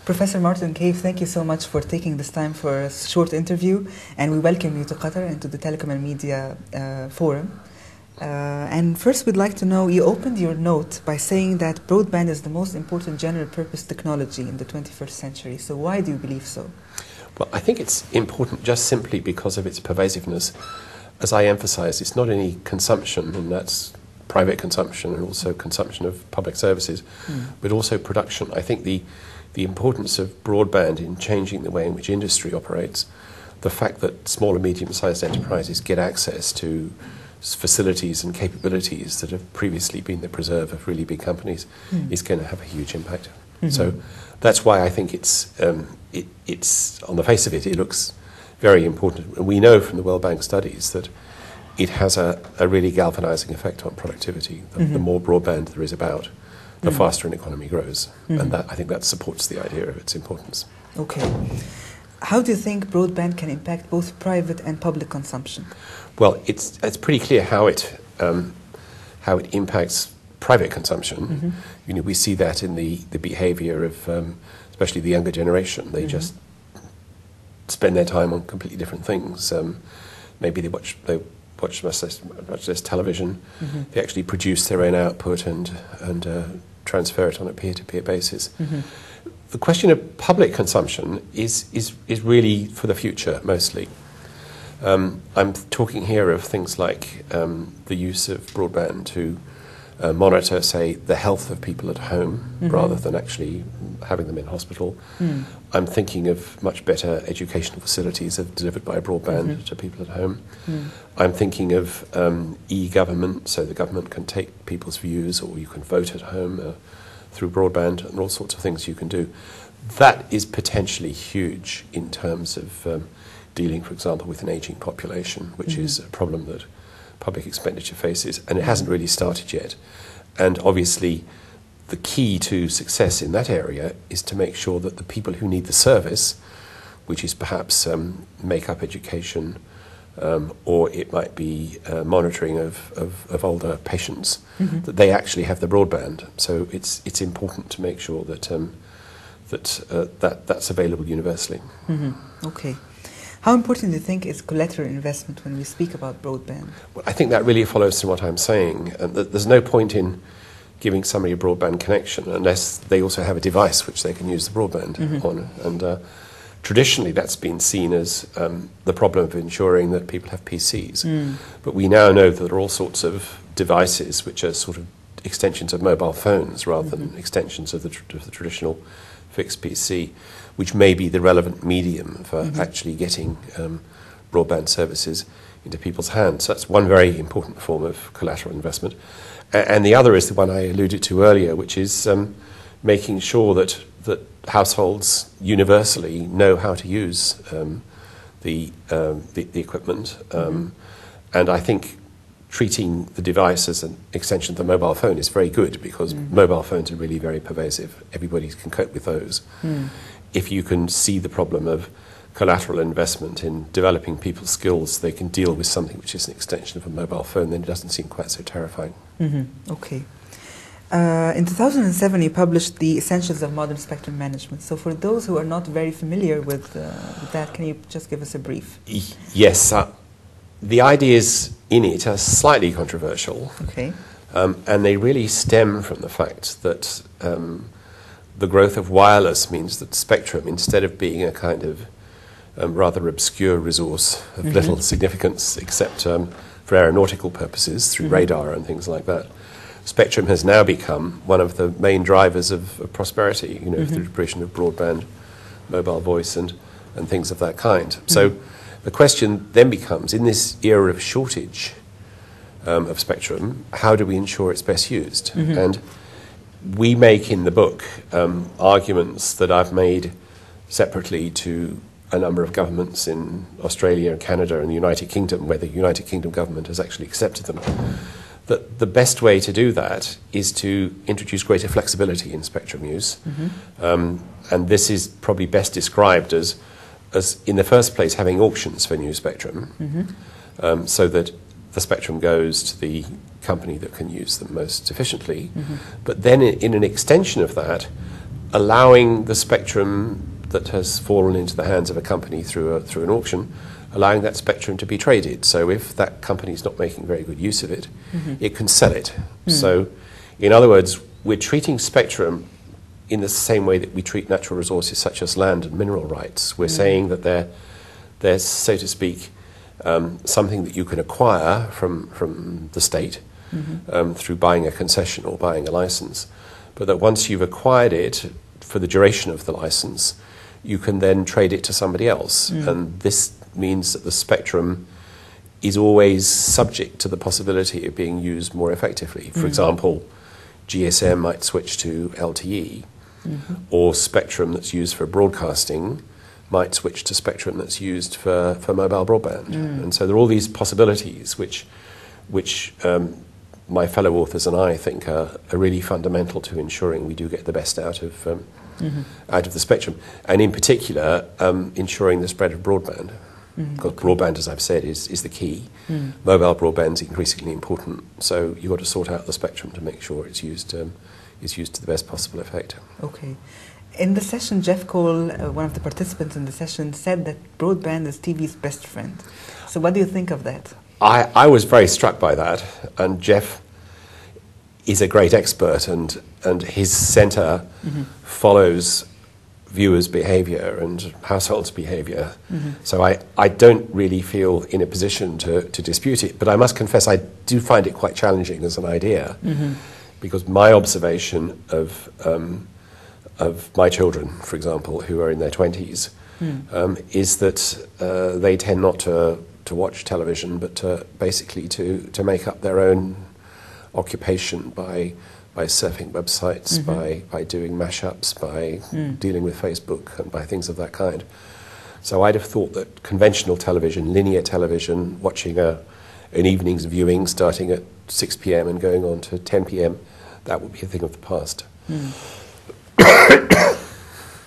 Professor Martin Cave, thank you so much for taking this time for a short interview, and we welcome you to Qatar and to the Telecom and Media Forum. And first we'd like to know, you opened your note by saying that broadband is the most important general purpose technology in the 21st century. So why do you believe so? Well, I think it's important just simply because of its pervasiveness. As I emphasised, it's not only consumption, and that's private consumption and also consumption of public services, but also production. I think the importance of broadband in changing the way in which industry operates, the fact that small and medium-sized enterprises get access to facilities and capabilities that have previously been the preserve of really big companies is going to have a huge impact. So that's why I think it's on the face of it, it looks very important. And we know from the World Bank studies that it has a really galvanizing effect on productivity. The more broadband there is about, the faster an economy grows. And that, I think that supports the idea of its importance. Okay. How do you think broadband can impact both private and public consumption? Well, it's pretty clear how it impacts private consumption. You know, we see that in the behaviour of especially the younger generation. They just spend their time on completely different things. Maybe they watch much less television. They actually produce their own output and transfer it on a peer-to-peer basis. The question of public consumption is really for the future mostly. I'm talking here of things like the use of broadband to monitor, say, the health of people at home rather than actually having them in hospital. I'm thinking of much better educational facilities delivered by broadband to people at home. I'm thinking of e-government, so the government can take people's views, or you can vote at home through broadband, and all sorts of things you can do. That is potentially huge in terms of dealing, for example, with an ageing population, which is a problem that public expenditure faces, and it hasn't really started yet. And obviously, the key to success in that area is to make sure that the people who need the service, which is perhaps make-up education, or it might be monitoring of older patients, that they actually have the broadband. So it's important to make sure that that's available universally. Okay. How important do you think is collateral investment when we speak about broadband? Well, I think that really follows from what I'm saying. There's no point in giving somebody a broadband connection unless they also have a device which they can use the broadband on. And traditionally that's been seen as the problem of ensuring that people have PCs. But we now know that there are all sorts of devices which are sort of extensions of mobile phones rather than extensions of the traditional fixed PC, which may be the relevant medium for actually getting broadband services into people's hands. So that's one very important form of collateral investment. And the other is the one I alluded to earlier, which is making sure that households universally know how to use the equipment. And I think treating the device as an extension of the mobile phone is very good, because mobile phones are really very pervasive. Everybody can cope with those. If you can see the problem of collateral investment in developing people's skills, they can deal with something which is an extension of a mobile phone, then it doesn't seem quite so terrifying. Okay. In 2007, you published The Essentials of Modern Spectrum Management. So for those who are not very familiar with that, can you just give us a brief? Yes. The ideas in it are slightly controversial. Okay. And they really stem from the fact that the growth of wireless means that spectrum, instead of being a kind of rather obscure resource of little significance except for aeronautical purposes through radar and things like that, spectrum has now become one of the main drivers of prosperity, you know, through the provision of broadband, mobile voice and things of that kind. So the question then becomes, in this era of shortage of spectrum, how do we ensure it's best used? And we make in the book arguments that I've made separately to a number of governments in Australia and Canada and the United Kingdom, where the United Kingdom government has actually accepted them, that the best way to do that is to introduce greater flexibility in spectrum use. And this is probably best described as in the first place having auctions for new spectrum, so that the spectrum goes to the company that can use them most efficiently. But then in an extension of that, allowing the spectrum that has fallen into the hands of a company through an auction, allowing that spectrum to be traded. So if that company is not making very good use of it, it can sell it. So in other words, we're treating spectrum in the same way that we treat natural resources such as land and mineral rights. We're saying that they're, so to speak, something that you can acquire from the state through buying a concession or buying a license, but that once you've acquired it for the duration of the license, you can then trade it to somebody else. And this means that the spectrum is always subject to the possibility of being used more effectively. For example, GSM might switch to LTE, or spectrum that's used for broadcasting might switch to spectrum that's used for mobile broadband. And so there are all these possibilities which my fellow authors and I think are really fundamental to ensuring we do get the best out of the spectrum, and in particular ensuring the spread of broadband. Because broadband, as I've said, is the key. Mobile broadband is increasingly important, so you've got to sort out the spectrum to make sure it's used to the best possible effect. Okay. In the session, Jeff Cole, one of the participants in the session, said that broadband is TV's best friend. So what do you think of that? I was very struck by that, and Jeff is a great expert, and his centre follows viewers' behaviour and households' behaviour. So I don't really feel in a position to dispute it, but I must confess I do find it quite challenging as an idea, because my observation of my children, for example, who are in their 20s, is that they tend not to watch television, but basically to make up their own occupation by surfing websites, by doing mashups, by dealing with Facebook and by things of that kind. So I'd have thought that conventional television, linear television, watching an evening's viewing starting at 6 p.m. and going on to 10 p.m., that would be a thing of the past.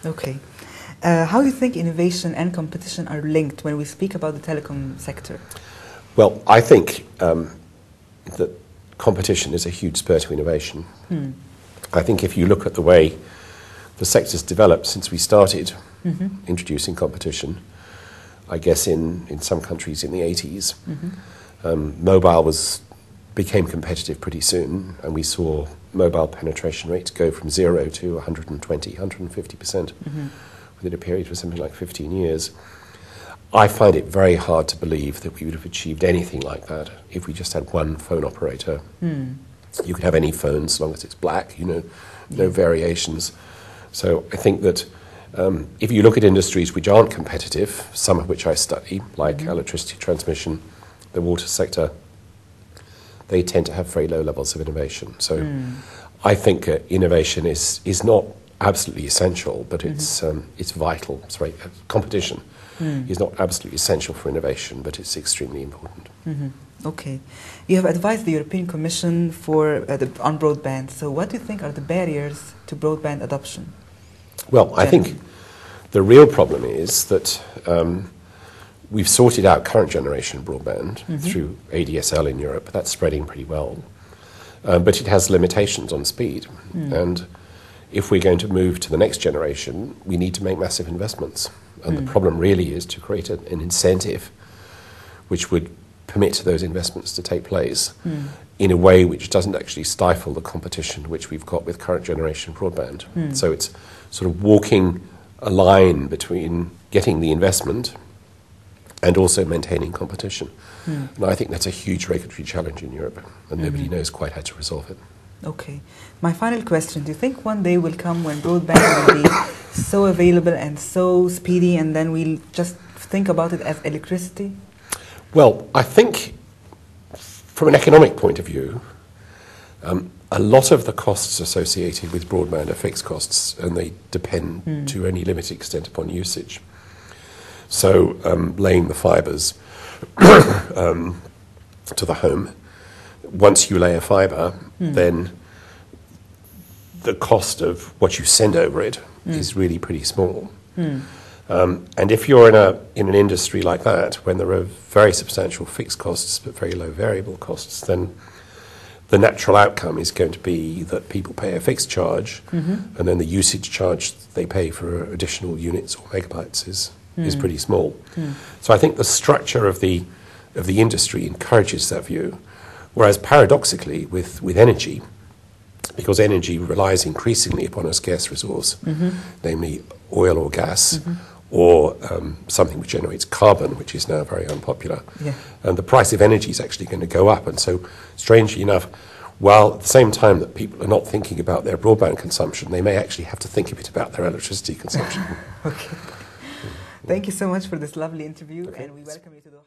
Okay. How do you think innovation and competition are linked when we speak about the telecom sector? Well, I think that competition is a huge spur to innovation. I think if you look at the way the sector's developed since we started introducing competition, I guess in some countries in the 80s, mobile became competitive pretty soon, and we saw mobile penetration rates go from 0 to 120, 150% within a period of something like 15 years. I find it very hard to believe that we would have achieved anything like that if we just had one phone operator. You could have any phone as long as it's black, no variations. So I think that if you look at industries which aren't competitive, some of which I study, like electricity transmission, the water sector, they tend to have very low levels of innovation. So I think innovation is not absolutely essential, but it's vital. Sorry, competition is not absolutely essential for innovation, but it's extremely important. Okay. You have advised the European Commission on broadband. So what do you think are the barriers to broadband adoption? Well, I think the real problem is that we've sorted out current generation broadband through ADSL in Europe. That's spreading pretty well. But it has limitations on speed. And if we're going to move to the next generation, we need to make massive investments. And the problem really is to create an incentive which would permit those investments to take place in a way which doesn't actually stifle the competition which we've got with current generation broadband. So it's sort of walking a line between getting the investment and also maintaining competition. And I think that's a huge regulatory challenge in Europe, and nobody knows quite how to resolve it. Okay. My final question, do you think one day will come when broadband will be so available and so speedy, and then we'll just think about it as electricity? Well, I think from an economic point of view, a lot of the costs associated with broadband are fixed costs, and they depend to any limited extent upon usage. So laying the fibres to the home, once you lay a fibre, then the cost of what you send over it is really pretty small. And if you're in an industry like that, when there are very substantial fixed costs but very low variable costs, then the natural outcome is going to be that people pay a fixed charge, and then the usage charge they pay for additional units or megabytes is pretty small. So I think the structure of the industry encourages that view, whereas paradoxically with energy, because energy relies increasingly upon a scarce resource, namely oil or gas, or something which generates carbon, which is now very unpopular. And the price of energy is actually going to go up. And so, strangely enough, while at the same time that people are not thinking about their broadband consumption, they may actually have to think a bit about their electricity consumption. Okay. Thank you so much for this lovely interview, and we welcome you to the